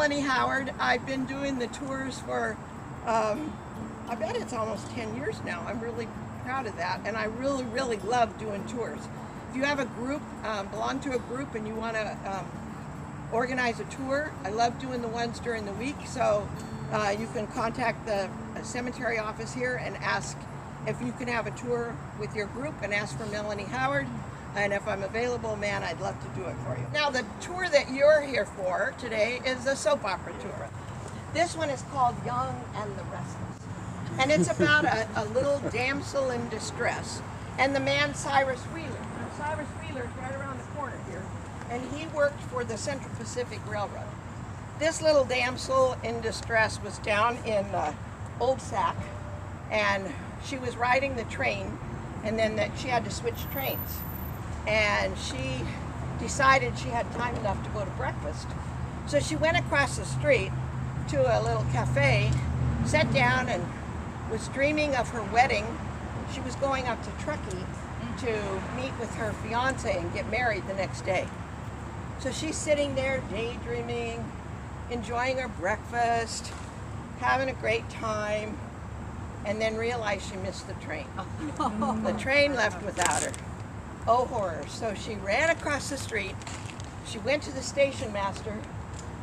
Melanie Howard. I've been doing the tours for, I bet it's almost 10 years now. I'm really proud of that, and I really love doing tours. If you have a group, belong to a group, and you want to organize a tour, I love doing the ones during the week, so you can contact the cemetery office here and ask if you can have a tour with your group, and ask for Melanie Howard. And if I'm available, man, I'd love to do it for you. Now, the tour that you're here for today is the soap opera tour. This one is called Young and the Restless. And it's about a little damsel in distress. And the man, Cyrus Wheeler. Now, Cyrus Wheeler's right around the corner here. And he worked for the Central Pacific Railroad. This little damsel in distress was down in Old Sac. And she was riding the train. And then she had to switch trains. And she decided she had time enough to go to breakfast. So she went across the street to a little cafe, sat down, and was dreaming of her wedding. She was going up to Truckee to meet with her fiance and get married the next day. So she's sitting there daydreaming, enjoying her breakfast, having a great time, and then realized she missed the train. The train left without her. Oh, horror. So she ran across the street. She went to the station master.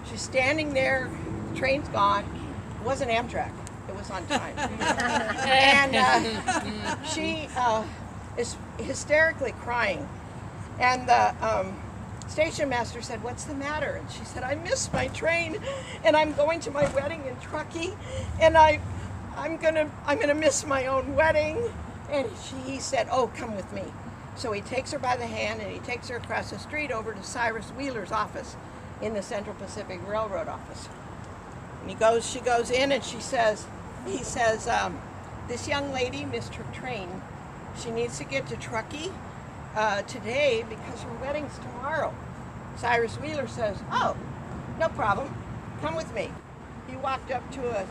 She's standing there. The train's gone. It wasn't Amtrak. It was on time. And she is hysterically crying. And the station master said, "What's the matter?" And she said, "I missed my train, and I'm going to my wedding in Truckee, and I'm gonna miss my own wedding." And he said, "Oh, come with me." So he takes her by the hand and he takes her across the street over to Cyrus Wheeler's office in the Central Pacific Railroad office. And she goes in, and he says, "This young lady missed her train. She needs to get to Truckee today because her wedding's tomorrow." Cyrus Wheeler says, "Oh, no problem. Come with me." He walked up to a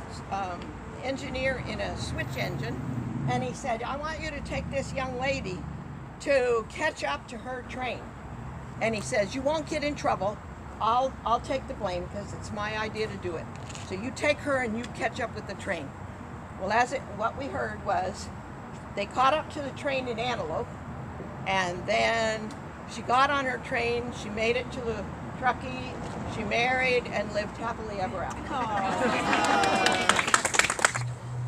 engineer in a switch engine, and he said, "I want you to take this young lady to catch up to her train." And he says, "You won't get in trouble. I'll take the blame because it's my idea to do it. So you take her and you catch up with the train." Well, what we heard was they caught up to the train in Antelope, and then she got on her train. She made it to the Truckee. She married and lived happily ever after.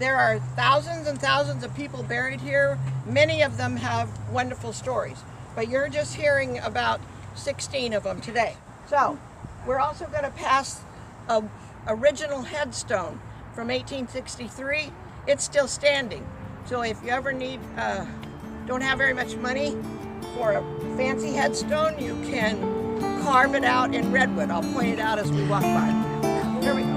There are thousands and thousands of people buried here. Many of them have wonderful stories, but you're just hearing about 16 of them today. So we're also going to pass an original headstone from 1863. It's still standing. So if you ever don't have very much money for a fancy headstone, you can carve it out in redwood. I'll point it out as we walk by. Here we go.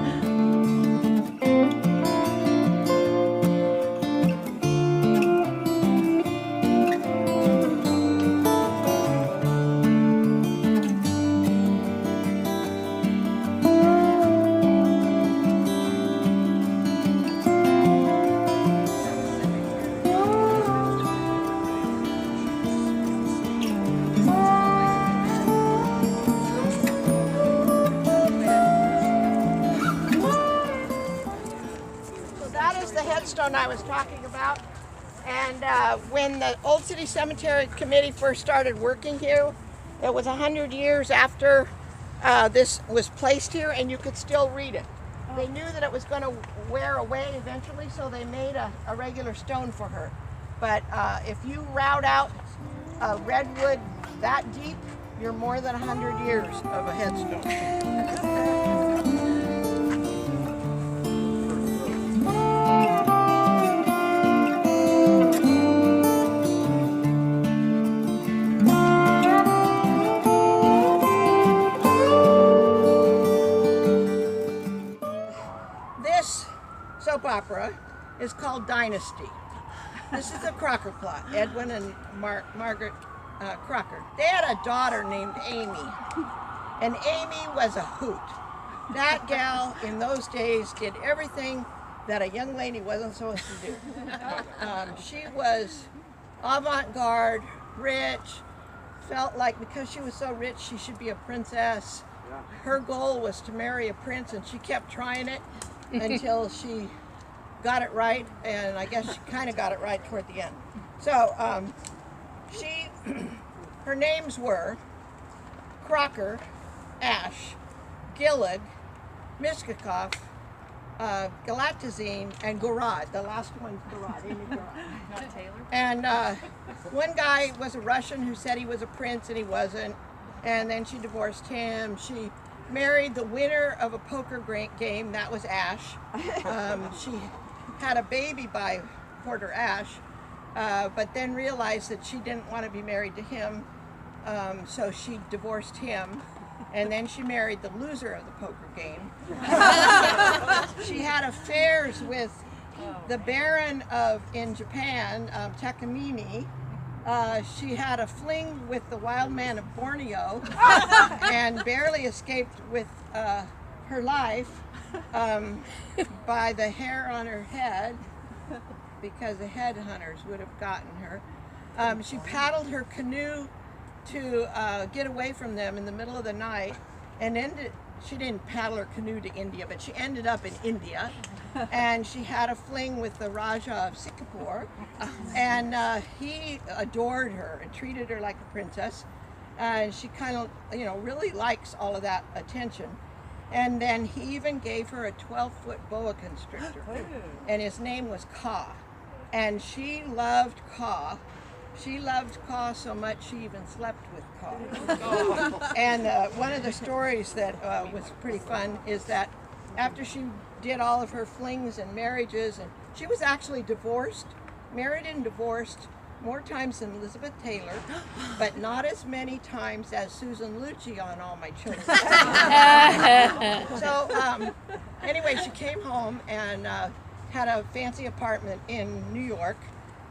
I was talking about, and when the Old City Cemetery Committee first started working here, it was 100 years after this was placed here, and you could still read it. They knew that it was going to wear away eventually, so they made a regular stone for her. But if you route out a redwood that deep, you're more than 100 years of a headstone. Opera is called Dynasty. This is a Crocker plot, Edwin and Margaret Crocker. They had a daughter named Amy, and Amy was a hoot. That gal in those days did everything that a young lady wasn't supposed to do. She was avant-garde, rich, felt like because she was so rich she should be a princess, her goal was to marry a prince, and she kept trying it until she got it right, and I guess she kind of got it right toward the end. So her names were Crocker, Ash, Gillig, Mishkakov, Galatazine, and Gorod. The last one's Gorod, Amy Gorod. Not Taylor? And one guy was a Russian who said he was a prince, and he wasn't. And then she divorced him. She married the winner of a poker game, that was Ash. She had a baby by Porter Ash, but then realized that she didn't want to be married to him, so she divorced him. And then she married the loser of the poker game. She had affairs with the Baron in Japan, Takamine. She had a fling with the wild man of Borneo and barely escaped with her life by the hair on her head, because the headhunters would have gotten her. She paddled her canoe to get away from them in the middle of the night, and she didn't paddle her canoe to India, but she ended up in India, and she had a fling with the Raja of Singapore, and he adored her and treated her like a princess, and she kind of, really likes all of that attention. And then he even gave her a 12-foot boa constrictor, and his name was Ka, and she loved Ka. She loved Ka so much she even slept with Ka. And one of the stories that was pretty fun is that after she did all of her flings and marriages, and she was actually married and divorced more times than Elizabeth Taylor, but not as many times as Susan Lucci on All My Children. So anyway, she came home and had a fancy apartment in New York,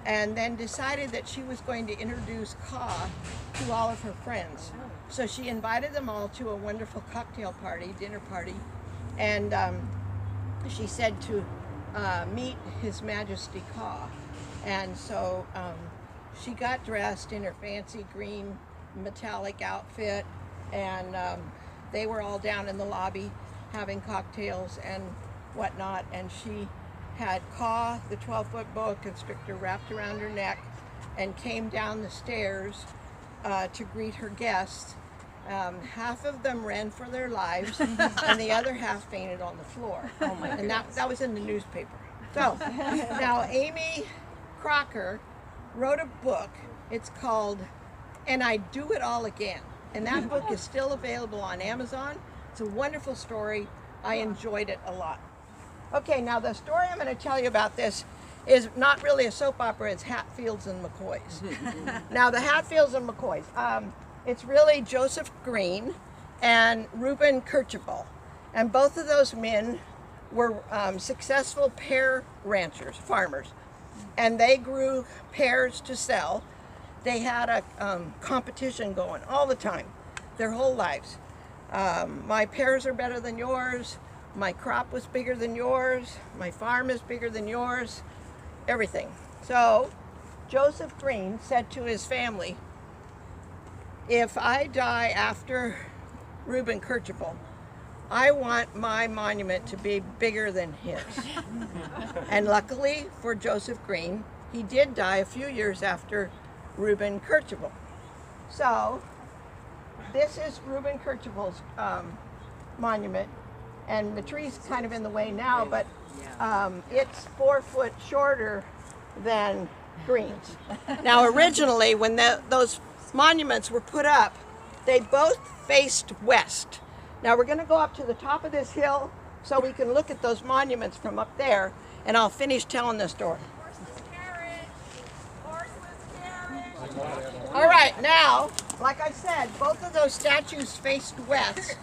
and then decided that she was going to introduce Ka to all of her friends. So she invited them all to a wonderful cocktail party, dinner party, and she said to meet His Majesty Ka. And so she got dressed in her fancy green metallic outfit, and they were all down in the lobby having cocktails and whatnot, and she had Ka, the 12-foot boa constrictor, wrapped around her neck, and came down the stairs to greet her guests. Half of them ran for their lives, and the other half fainted on the floor. Oh my and that was in the newspaper. So now Amy Crocker wrote a book. It's called And I Do It All Again. And that book is still available on Amazon. It's a wonderful story. I enjoyed it a lot. Okay, now the story I'm going to tell you about this is not really a soap opera, it's Hatfields and McCoys. Now the Hatfields and McCoys, it's really Joseph Green and Reuben Kercheval. And both of those men were successful pear ranchers, farmers. And they grew pears to sell. They had a competition going all the time, their whole lives. My pears are better than yours. My crop was bigger than yours. My farm is bigger than yours. Everything. So Joseph Green said to his family, if I die after Reuben Kercheval, I want my monument to be bigger than his. And luckily for Joseph Green, he did die a few years after Reuben Kercheval. So this is Reuben Kercheval's monument. And the tree's kind of in the way now, but it's 4 foot shorter than Green's. Now originally, when those monuments were put up, they both faced west. Now we're going to go up to the top of this hill so we can look at those monuments from up there, and I'll finish telling the story. All right, now, like I said, both of those statues faced west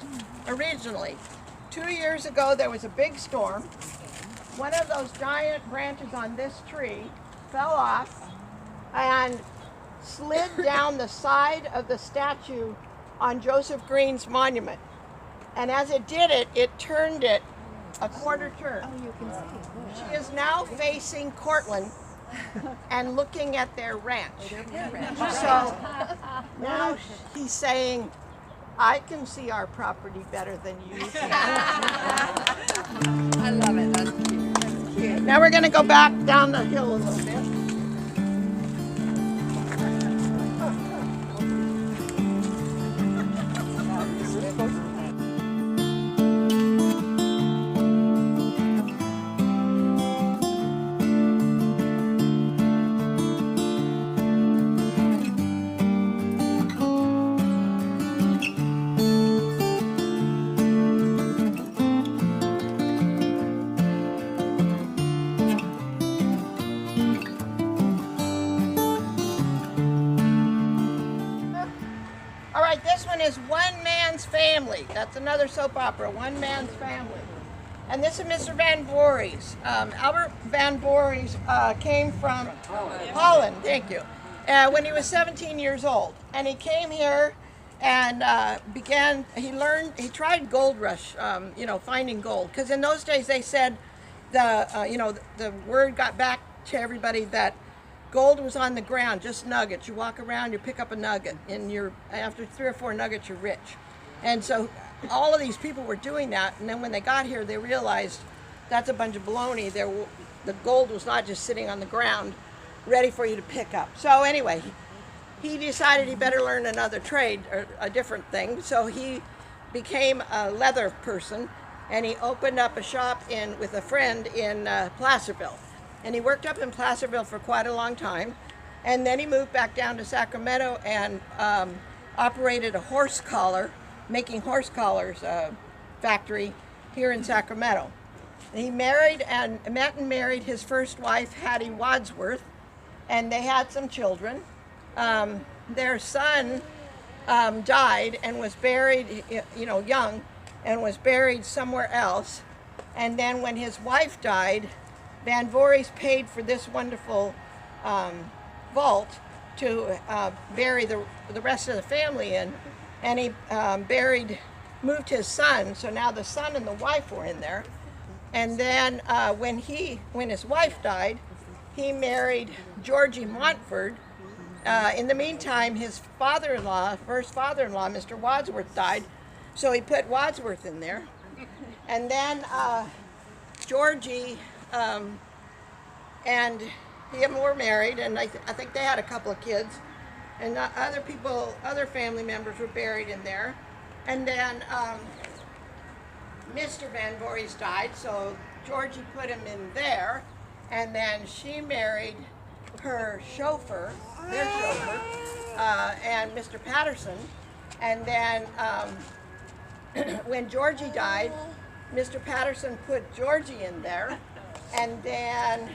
originally. 2 years ago, there was a big storm. One of those giant branches on this tree fell off and slid down the side of the statue on Joseph Green's monument. And as it did it, it turned it a quarter turn. Oh, you can see. She is now facing Cortland and looking at their ranch. So now he's saying, I can see our property better than you can. I love it. That's cute. That's cute. Now we're going to go back down the hill a little bit. All right, this one is One Man's Family. That's another soap opera, One Man's Family. And this is Mr. Van Voorhees. Albert Van Voorhees came from Holland, thank you, when he was 17 years old. And he came here and he tried gold rush, finding gold. Because in those days they said, the word got back to everybody that gold was on the ground, just nuggets. You walk around, you pick up a nugget, and after 3 or 4 nuggets, you're rich. And so all of these people were doing that, and then when they got here, they realized that's a bunch of baloney. The gold was not just sitting on the ground, ready for you to pick up. So anyway, he decided he better learn another trade, or a different thing. So he became a leather person, and he opened up a shop with a friend in Placerville. And he worked up in Placerville for quite a long time. And then he moved back down to Sacramento and operated a horse collar, making horse collars factory here in Sacramento. And he met and married his first wife, Hattie Wadsworth, and they had some children. Their son died and was buried, young, and was buried somewhere else. And then when his wife died, Van Voorhees paid for this wonderful vault to bury the rest of the family in, and he moved his son, so now the son and the wife were in there. And then when his wife died, he married Georgie Montford. In the meantime, his first father-in-law, Mr. Wadsworth, died, so he put Wadsworth in there. And then Georgie and him were married, and I think they had a couple of kids, and other family members were buried in there. And then Mr. Van Voorhees died, so Georgie put him in there, and then she married their chauffeur, and Mr. Patterson. And then when Georgie died, Mr. Patterson put Georgie in there, and then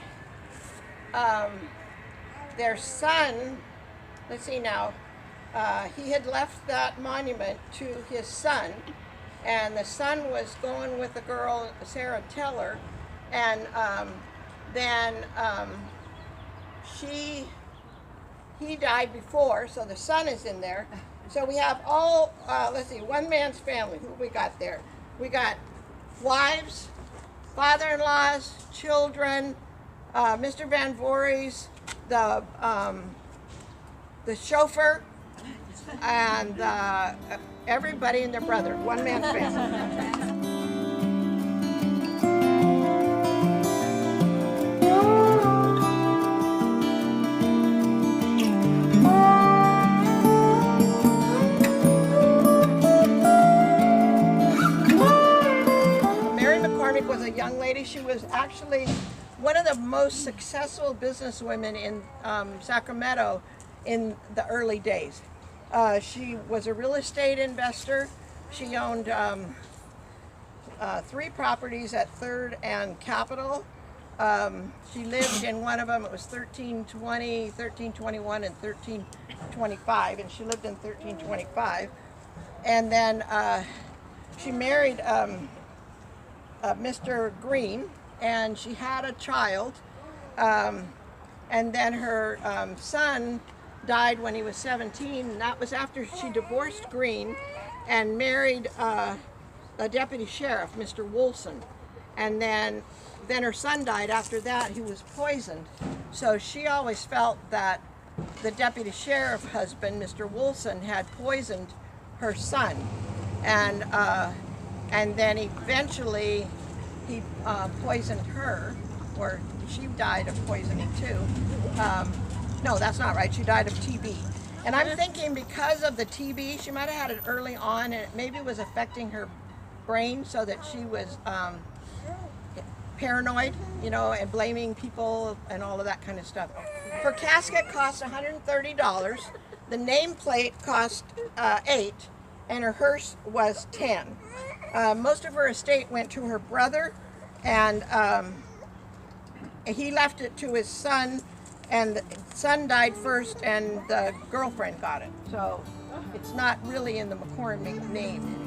their son, let's see now, he had left that monument to his son, and the son was going with a girl, Sarah Teller, and then he died before, so the son is in there. So we have all, One Man's Family. Who we got there? We got wives, father-in-laws, children, Mr. Van Voorhees, the chauffeur, and everybody and their brother. One man's family. Was a young lady. She was actually one of the most successful businesswomen in Sacramento in the early days. She was a real estate investor. She owned 3 properties at 3rd and Capitol. She lived in one of them. It was 1320, 1321, and 1325, and she lived in 1325. And then she married Mr. Green, and she had a child, and then her son died when he was 17, and that was after she divorced Green and married a deputy sheriff, Mr. Woolson. And then her son died after that. He was poisoned, so she always felt that the deputy sheriff husband, Mr. Woolson, had poisoned her son, and then eventually he poisoned her, or she died of poisoning too. No, that's not right. She died of TB. And I'm thinking because of the TB, she might have had it early on, and it maybe was affecting her brain, so that she was paranoid, you know, and blaming people and all of that kind of stuff. Her casket cost $130. The nameplate cost $8, and her hearse was $10. Most of her estate went to her brother, and he left it to his son, and the son died first, and the girlfriend got it. So it's not really in the McCormick name anymore.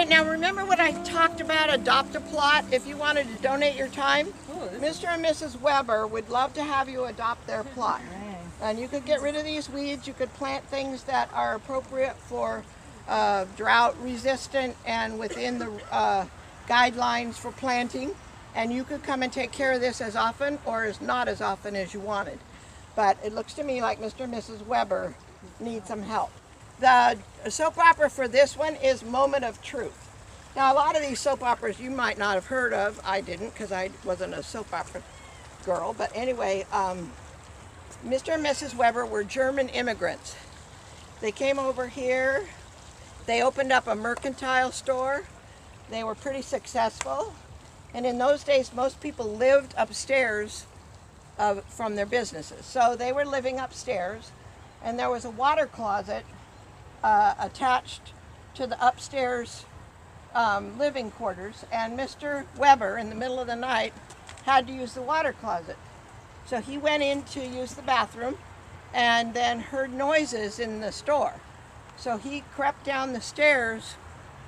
Now remember what I talked about, adopt a plot? If you wanted to donate your time, Mr. and Mrs. Weber would love to have you adopt their plot. And you could get rid of these weeds, you could plant things that are appropriate for drought resistant and within the guidelines for planting. And you could come and take care of this as often or as not as often as you wanted. But it looks to me like Mr. and Mrs. Weber need some help. The soap opera for this one is Moment of Truth. Now, a lot of these soap operas you might not have heard of. I didn't, because I wasn't a soap opera girl. But anyway, Mr. and Mrs. Weber were German immigrants. They came over here. They opened up a mercantile store. They were pretty successful. And in those days, most people lived upstairs from their businesses. So they were living upstairs, and there was a water closet attached to the upstairs living quarters, and Mr. Weber, in the middle of the night, had to use the water closet. So he went in to use the bathroom and then heard noises in the store. So he crept down the stairs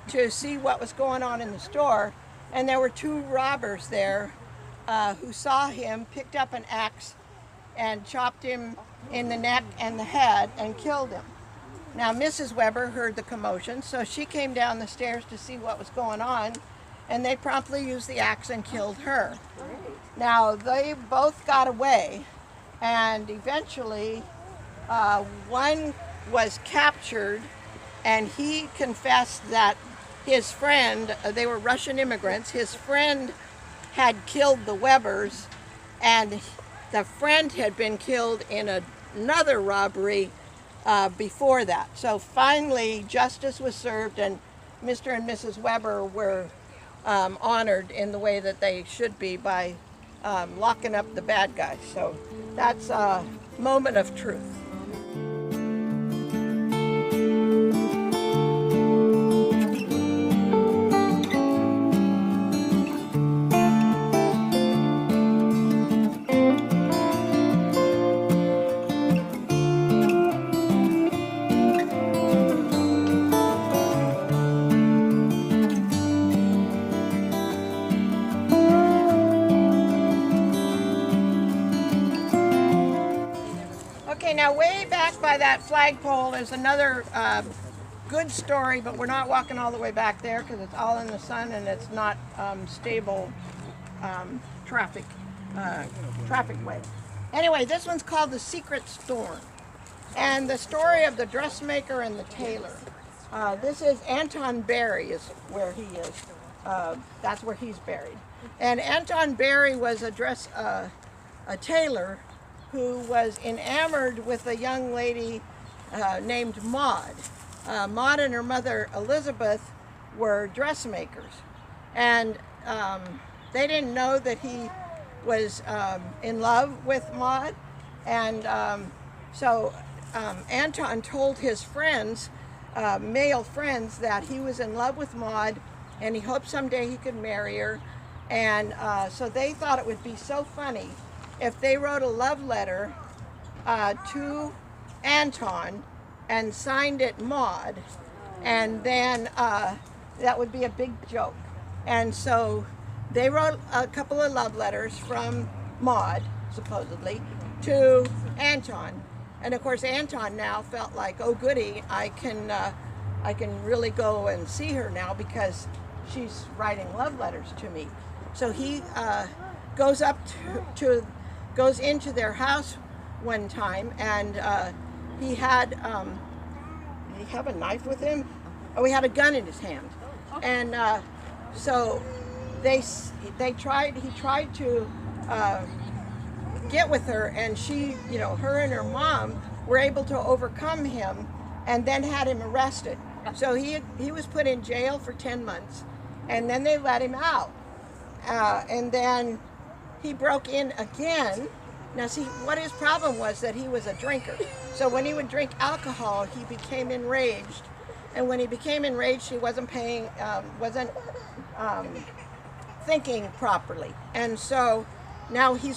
to see what was going on in the store, and there were two robbers there who saw him, picked up an axe, and chopped him in the neck and the head and killed him. Now, Mrs. Weber heard the commotion, so she came down the stairs to see what was going on, and they promptly used the axe and killed her. Now, they both got away, and eventually one was captured, and he confessed that his friend, they were Russian immigrants, his friend had killed the Webers, and the friend had been killed in another robbery before that. So finally justice was served, and Mr. and Mrs. Weber were honored in the way that they should be by locking up the bad guys. So that's a moment of truth. Now, way back by that flagpole is another good story, but we're not walking all the way back there because it's all in the sun and it's not stable traffic way. Anyway, this one's called The Secret Storm, and the story of the dressmaker and the tailor. This is Anton Berry is where he is. That's where he's buried. And Anton Berry was a tailor who was enamored with a young lady named Maud. Maud and her mother Elizabeth were dressmakers, and they didn't know that he was in love with Maud, and so Anton told his friends, male friends, that he was in love with Maud and he hoped someday he could marry her, and so they thought it would be so funny if they wrote a love letter to Anton and signed it Maud, and then that would be a big joke. And so they wrote a couple of love letters from Maud, supposedly, to Anton. And of course Anton now felt like, oh goody, I can really go and see her now because she's writing love letters to me. So he goes goes into their house one time, and he had, did he have a knife with him? Oh, he had a gun in his hand. And so he tried to get with her, and she, her and her mom were able to overcome him and then had him arrested. So he was put in jail for 10 months, and then they let him out. And then he broke in again. Now see, what his problem was that he was a drinker. So when he would drink alcohol, he became enraged. And when he became enraged, he wasn't thinking properly. And so now he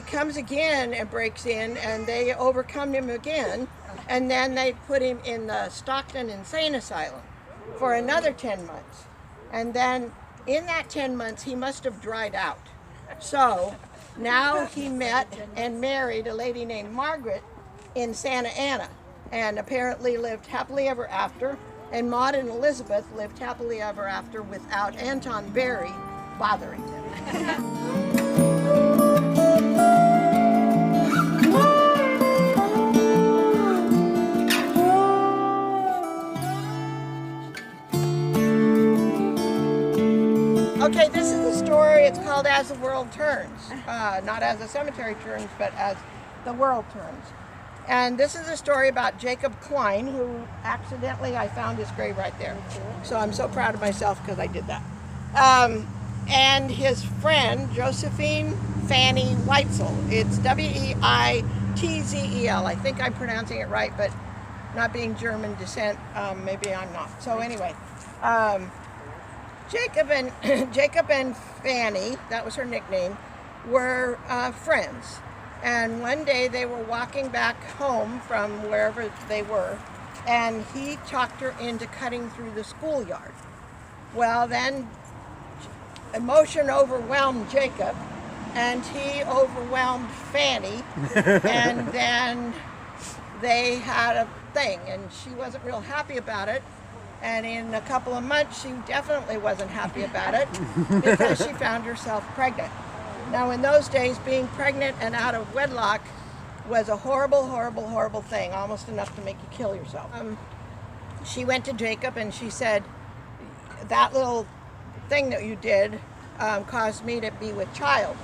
comes again and breaks in, and they overcome him again. And then they put him in the Stockton Insane Asylum for another 10 months. And then in that 10 months, he must have dried out. So now he met and married a lady named Margaret in Santa Ana, and apparently lived happily ever after. And Maud and Elizabeth lived happily ever after without Anton Berry bothering them. Okay, this is the story. It's called As the World Turns. Not as the cemetery turns, but as the world turns. And this is a story about Jacob Klein, who accidentally, I found his grave right there. So I'm so proud of myself because I did that. And his friend, Josephine Fanny Weitzel. It's Weitzel. I think I'm pronouncing it right, but not being German descent, maybe I'm not. So anyway, Jacob and Fanny, that was her nickname, were friends. And one day they were walking back home from wherever they were, and he talked her into cutting through the schoolyard. Well, then emotion overwhelmed Jacob, and he overwhelmed Fanny, and then they had a thing, and she wasn't real happy about it. And in a couple of months, she definitely wasn't happy about it because she found herself pregnant. Now, in those days, being pregnant and out of wedlock was a horrible, horrible, horrible thing, almost enough to make you kill yourself. She went to Jacob and she said, that little thing that you did caused me to be with child,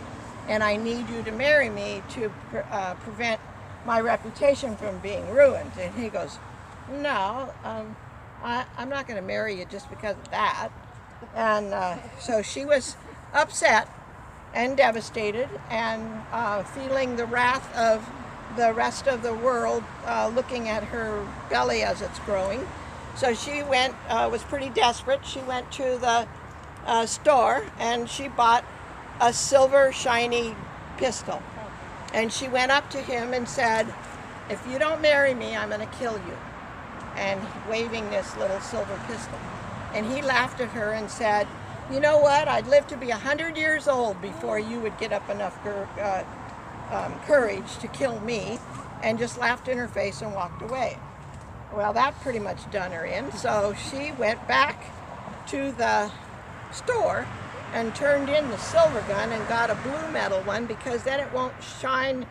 and I need you to marry me to prevent my reputation from being ruined. And he goes, no, I'm not going to marry you just because of that. And so she was upset and devastated, and feeling the wrath of the rest of the world looking at her belly as it's growing. So she was pretty desperate. She went to the store and she bought a silver shiny pistol. And she went up to him and said, if you don't marry me, I'm going to kill you. And waving this little silver pistol. And he laughed at her and said, you know what, I'd live to be 100 years old before you would get up enough courage to kill me, and just laughed in her face and walked away. Well, that pretty much done her in, so she went back to the store and turned in the silver gun and got a blue metal one, because then it won't shine,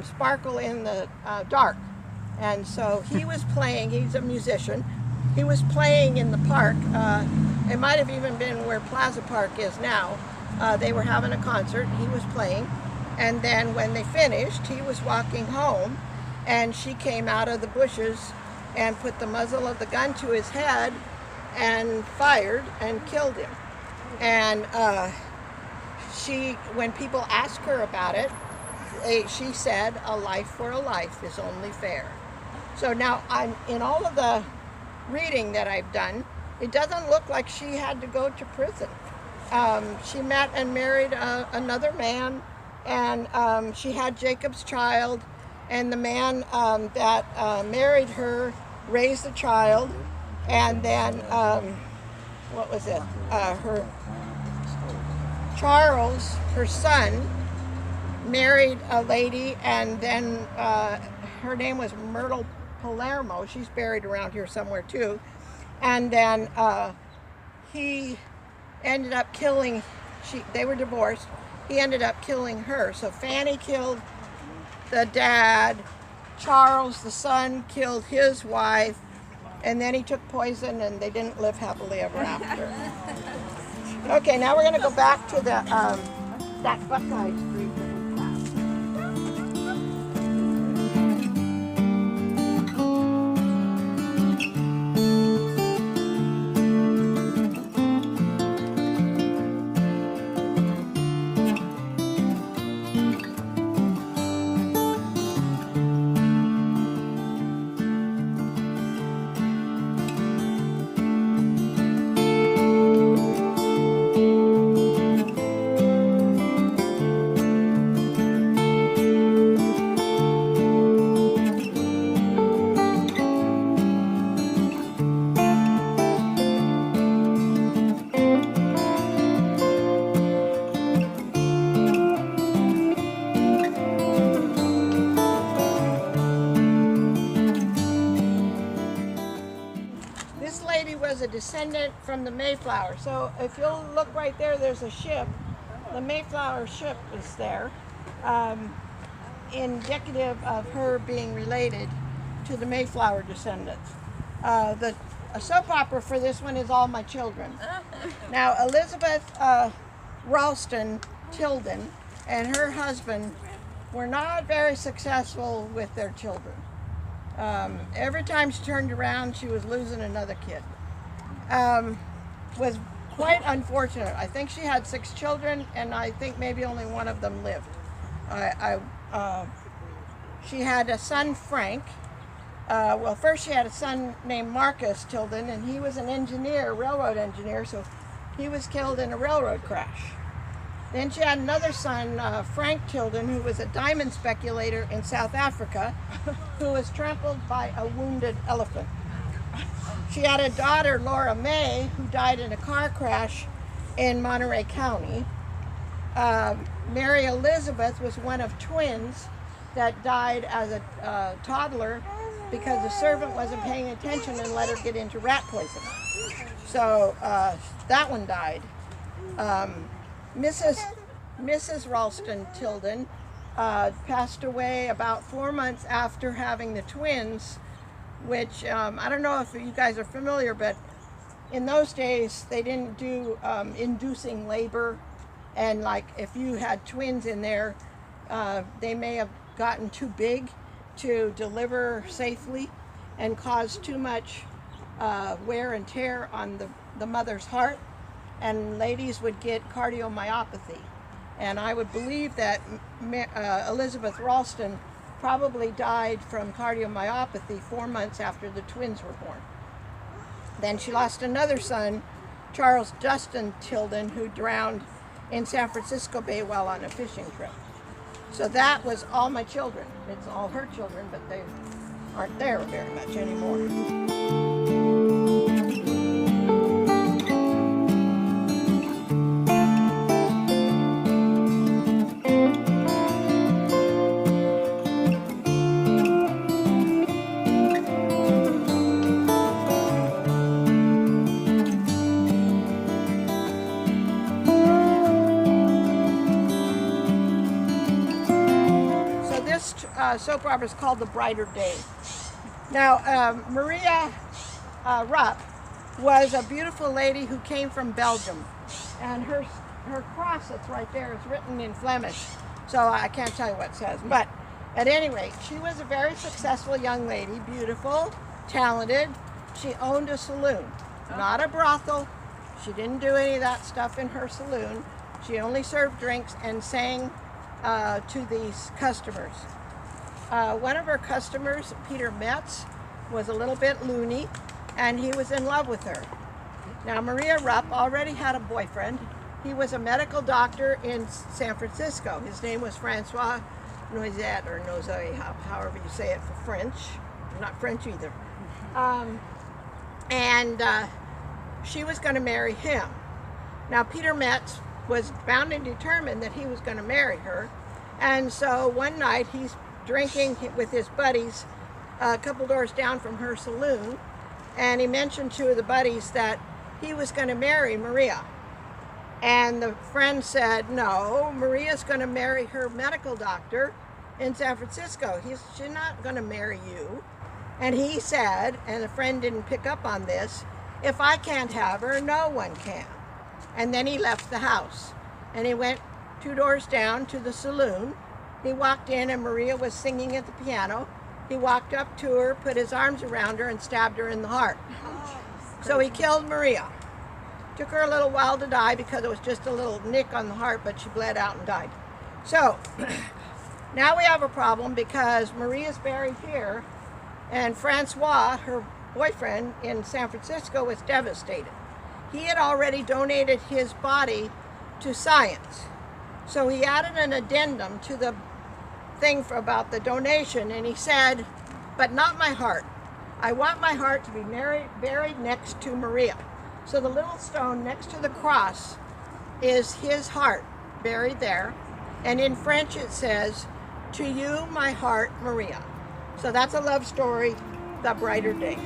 sparkle in the dark. And so he was playing, he's a musician, he was playing in the park. It might have even been where Plaza Park is now. They were having a concert, he was playing, and then when they finished, he was walking home, and she came out of the bushes and put the muzzle of the gun to his head and fired and killed him. And when people asked her about it, she said, a life for a life is only fair. So now, in all of the reading that I've done, it doesn't look like she had to go to prison. She met and married another man, and she had Jacob's child, and the man that married her raised the child, and then what was it? Her Charles, her son, married a lady, and then her name was Myrtle Palermo. She's buried around here somewhere too. And then he ended up killing. They were divorced. He ended up killing her. So Fanny killed the dad. Charles, the son, killed his wife, and then he took poison, and they didn't live happily ever after. Okay, now we're going to go back to the that Buckeye Street that we passed. This lady was a descendant from the Mayflower. So if you'll look right there, there's a ship. The Mayflower ship is there, indicative of her being related to the Mayflower descendants. The soap opera for this one is All My Children. Now, Elizabeth Ralston Tilden and her husband were not very successful with their children. Every time she turned around, she was losing another kid. Was quite unfortunate. I think she had 6 children, and I think maybe only one of them lived. She had a son, Frank. Well, first she had a son named Marcus Tilden, and he was an engineer, railroad engineer, so he was killed in a railroad crash. Then she had another son, Frank Tilden, who was a diamond speculator in South Africa, who was trampled by a wounded elephant. She had a daughter, Laura May, who died in a car crash in Monterey County. Mary Elizabeth was one of twins that died as a toddler because the servant wasn't paying attention and let her get into rat poison. So that one died. Mrs. Ralston Tilden passed away about 4 months after having the twins, which I don't know if you guys are familiar, but in those days they didn't do inducing labor, and like if you had twins in there, they may have gotten too big to deliver safely and caused too much wear and tear on the mother's heart, and ladies would get cardiomyopathy. And I would believe that Elizabeth Ralston probably died from cardiomyopathy 4 months after the twins were born. Then she lost another son, Charles Dustin Tilden, who drowned in San Francisco Bay while on a fishing trip. So that was All My Children. It's all her children, but they aren't there very much anymore. Soap opera is called The Brighter Day. Now, Maria Rupp was a beautiful lady who came from Belgium, and her cross that's right there is written in Flemish, so I can't tell you what it says. But at any rate, she was a very successful young lady, beautiful, talented. She owned a saloon, not a brothel. She didn't do any of that stuff in her saloon. She only served drinks and sang to these customers. One of her customers, Peter Metz, was a little bit loony, and he was in love with her. Now, Maria Rupp already had a boyfriend. He was a medical doctor in San Francisco. His name was Francois Noisette or Nozay, however you say it for French. I'm not French either. And she was going to marry him. Now, Peter Metz was bound and determined that he was going to marry her. And so one night he's drinking with his buddies a couple doors down from her saloon, and he mentioned to the buddies that he was going to marry Maria. And the friend said, no, Maria's going to marry her medical doctor in San Francisco. She's not going to marry you. And he said, and the friend didn't pick up on this, if I can't have her, no one can. And then he left the house. And he went 2 doors down to the saloon. He walked in and Maria was singing at the piano. He walked up to her, put his arms around her, and stabbed her in the heart. So he killed Maria. Took her a little while to die because it was just a little nick on the heart, but she bled out and died. So now we have a problem because Maria's buried here, and Francois, her boyfriend in San Francisco, was devastated. He had already donated his body to science. So he added an addendum to the thing about the donation, and he said, but not my heart. I want my heart to be buried next to Maria. So the little stone next to the cross is his heart buried there. And in French it says, to you, my heart, Maria. So that's a love story, The Brighter Day.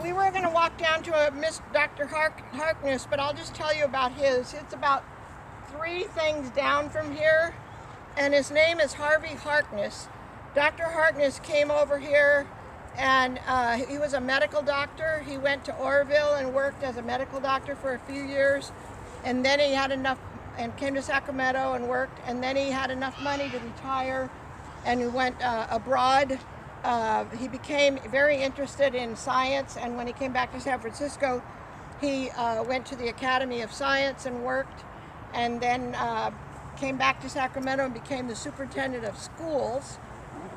We were going to walk down to a Dr. Harkness, but I'll just tell you about his. It's about 3 things down from here, and his name is Harkness. Dr. Harkness came over here, and he was a medical doctor. He went to Oroville and worked as a medical doctor for a few years, and then he had enough, and came to Sacramento and worked, and then he had enough money to retire, and he went abroad. He became very interested in science, and when he came back to San Francisco, he went to the Academy of Science and worked, and then came back to Sacramento and became the superintendent of schools.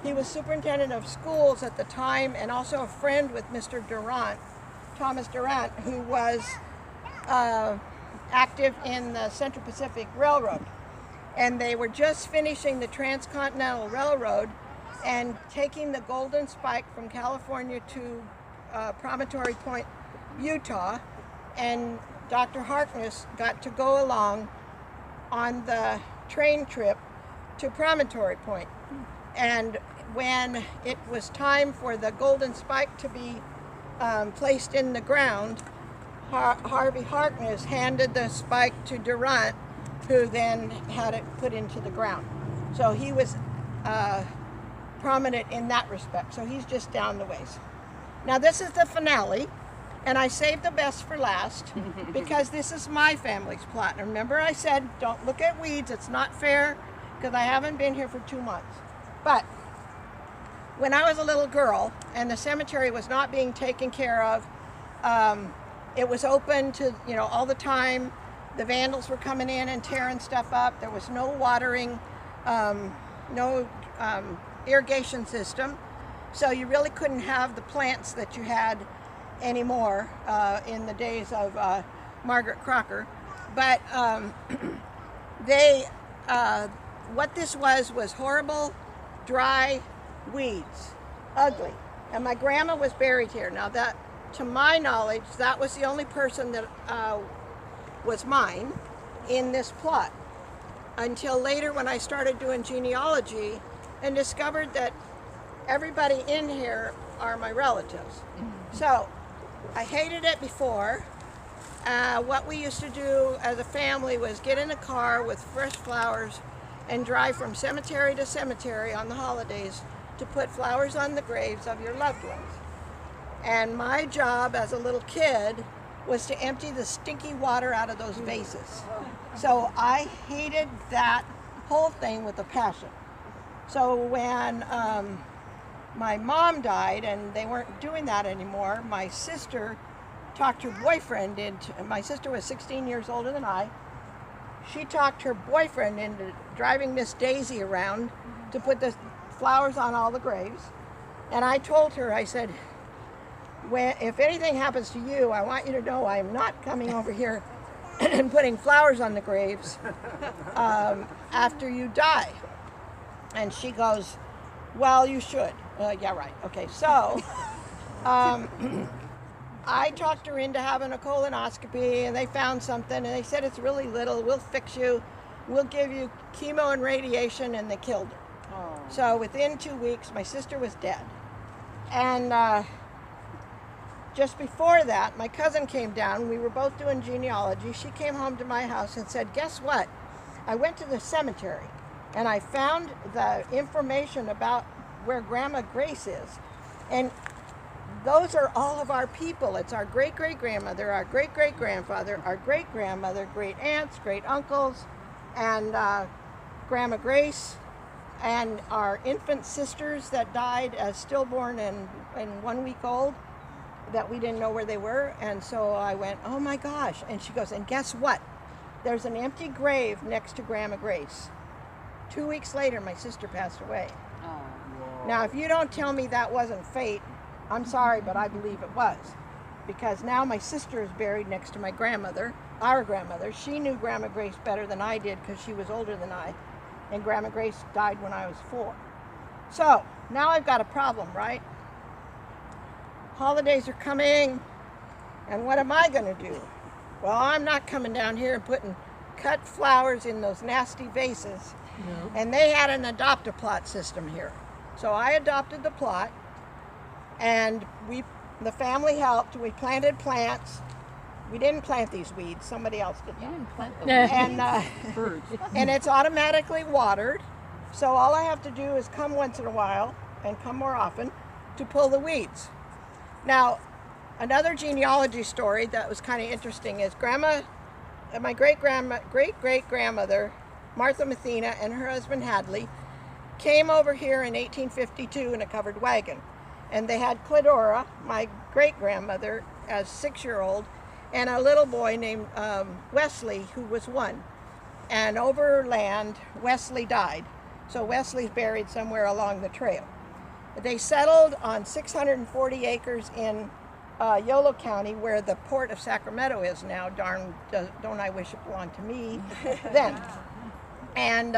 He was superintendent of schools at the time, and also a friend with Mr. Durant, Thomas Durant, who was active in the Central Pacific Railroad. And they were just finishing the Transcontinental Railroad and taking the Golden Spike from California to Promontory Point, Utah, and Dr. Harkness got to go along on the train trip to Promontory Point. And when it was time for the Golden Spike to be placed in the ground, Harvey Harkness handed the spike to Durant, who then had it put into the ground. So he was prominent in that respect. So he's just down the ways. Now this is the finale, and I saved the best for last because this is my family's plot. And remember I said don't look at weeds, it's not fair, because I haven't been here for 2 months. But when I was a little girl and the cemetery was not being taken care of, it was open to, all the time. The vandals were coming in and tearing stuff up. There was no watering, no irrigation system, so you really couldn't have the plants that you had anymore in the days of Margaret Crocker. But what this was horrible, dry weeds, ugly. And my grandma was buried here. Now that, to my knowledge, that was the only person that was mine in this plot, until later when I started doing genealogy and discovered that everybody in here are my relatives. So I hated it before. What we used to do as a family was get in a car with fresh flowers and drive from cemetery to cemetery on the holidays to put flowers on the graves of your loved ones. And my job as a little kid was to empty the stinky water out of those vases. So I hated that whole thing with a passion. So when my mom died and they weren't doing that anymore, my sister talked her boyfriend into, my sister was 16 years older than I, she talked her boyfriend into driving Miss Daisy around to put the flowers on all the graves. And I told her, I said, if anything happens to you, I want you to know I'm not coming over here and putting flowers on the graves after you die. And she goes, well, you should. Yeah, right. Okay, so I talked her into having a colonoscopy, and they found something, and they said it's really little. We'll fix you. We'll give you chemo and radiation, and they killed her. Oh. So within 2 weeks, my sister was dead. And just before that, my cousin came down. We were both doing genealogy. She came home to my house and said, guess what? I went to the cemetery, and I found the information about where Grandma Grace is. And those are all of our people. It's our great-great-grandmother, our great-great-grandfather, our great-grandmother, great-aunts, great-uncles, and Grandma Grace, and our infant sisters that died as stillborn and 1 week old that we didn't know where they were. And so I went, oh my gosh. And she goes, and guess what? There's an empty grave next to Grandma Grace. 2 weeks later, my sister passed away. Oh. Now, if you don't tell me that wasn't fate, I'm sorry, but I believe it was. Because now my sister is buried next to my grandmother, our grandmother. She knew Grandma Grace better than I did because she was older than I. And Grandma Grace died when I was 4. So, now I've got a problem, right? Holidays are coming, and what am I going to do? Well, I'm not coming down here and putting cut flowers in those nasty vases. No. And they had an adopt-a-plot system here. So I adopted the plot, and the family helped. We planted plants. We didn't plant these weeds. Somebody else did that. You didn't plant them. And it's automatically watered. So all I have to do is come once in a while, and come more often, to pull the weeds. Now, another genealogy story that was kind of interesting is my great-great-grandmother, Martha Mathena, and her husband Hadley, came over here in 1852 in a covered wagon. And they had Cledora, my great-grandmother, as 6-year-old, and a little boy named Wesley, who was 1. And overland, Wesley died. So Wesley's buried somewhere along the trail. They settled on 640 acres in Yolo County, where the port of Sacramento is now. Darn, don't I wish it belonged to me then. And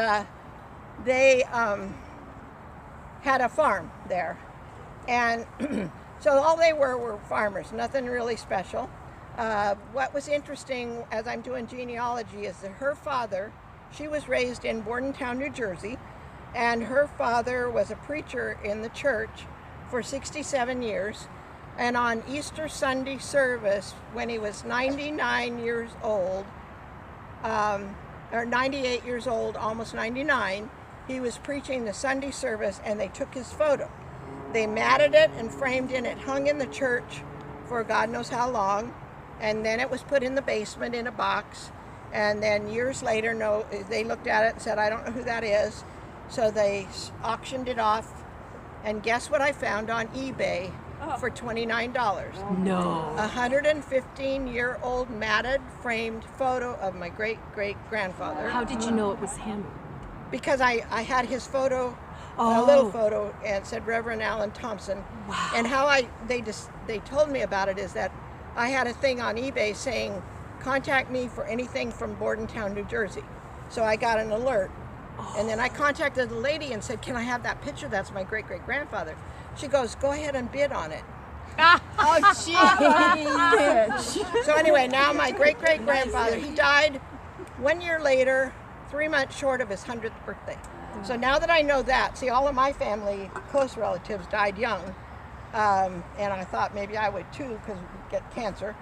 they had a farm there. And so all they were farmers, nothing really special. What was interesting as I'm doing genealogy is that her father, she was raised in Bordentown, New Jersey, and her father was a preacher in the church for 67 years. And on Easter Sunday service, when he was 99 years old, or 98 years old, almost 99, he was preaching the Sunday service, and they took his photo. They matted it and framed it. It hung in the church for God knows how long, and then it was put in the basement in a box. And then years later, they looked at it and said, I don't know who that is. So they auctioned it off, and guess what I found on eBay for $29? No. A 115-year-old matted, framed photo of my great-great-grandfather. How did you know it was him? Because I had his photo, a little photo, and said Reverend Alan Thompson. Wow. And how they told me about it is that I had a thing on eBay saying, contact me for anything from Bordentown, New Jersey. So I got an alert. And then I contacted the lady and said, can I have that picture? That's my great-great-grandfather. She goes, go ahead and bid on it. Oh, jeez. So anyway, now my great-great-grandfather, he died 1 year later, 3 months short of his 100th birthday. So now that I know that, see, all of my family, close relatives, died young. And I thought maybe I would too, because we get cancer.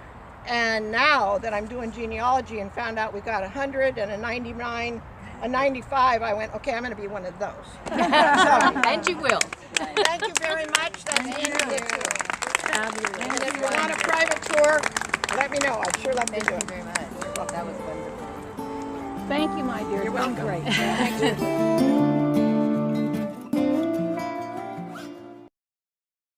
And now that I'm doing genealogy and found out we got 100 and a 99, a 95, I went, okay, I'm going to be one of those. So, And you will. thank you very much. That's the end of it. Fabulous. And if you want a private tour, let me know. I'd sure love to do it. Thank you very much. That was wonderful. Thank you, my dear. You're welcome. Great. Thank you.